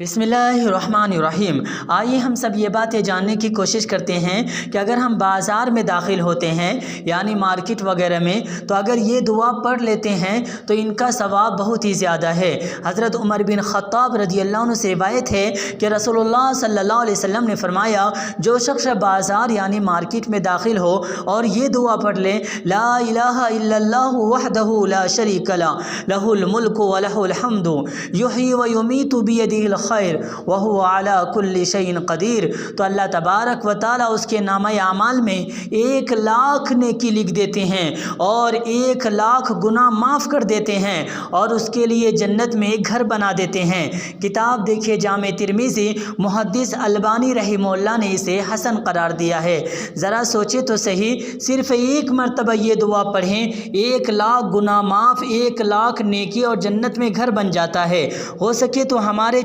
बिस्मिल्लाहिर्रहमानिर्रहीम। आइए हम सब ये बातें जानने की कोशिश करते हैं कि अगर हम बाज़ार में दाखिल होते हैं यानी मार्केट वगैरह में, तो अगर ये दुआ पढ़ लेते हैं तो इनका सवाब बहुत ही ज़्यादा है। हज़रत उमर बिन ख़त्ताब रज़ियल्लाहु अन्हु से रिवायत है कि रसूलुल्लाह सल्लल्लाहु अलैहि वसल्लम ने फरमाया, जो शख्स बाज़ार यानी मार्केट में दाखिल हो और ये दुआ पढ़ ले, ला इलाहा इल्लल्लाहु वहदहु ला शरीका लह लहुल मुल्कु व लहुल हम्दु युहयी व युमीतु बियदिहिल खैर व हुवा अला कुल्लि शैइन कदीर, तो अल्लाह तबारक व ताला उसके नामे आमाल में 1 लाख नेकी लिख देते हैं और 1 लाख गुनाह माफ़ कर देते हैं और उसके लिए जन्नत में एक घर बना देते हैं। किताब देखिए जामे तिर्मिज़ी, मुहद्दिस अलबानी रहीमहुल्लाह ने इसे हसन करार दिया है। ज़रा सोचे तो सही, सिर्फ़ 1 मरतबा ये दुआ पढ़ें, 1 लाख गुनाह माफ़, 1 लाख नेकी और जन्नत में घर बन जाता है। हो सके तो हमारे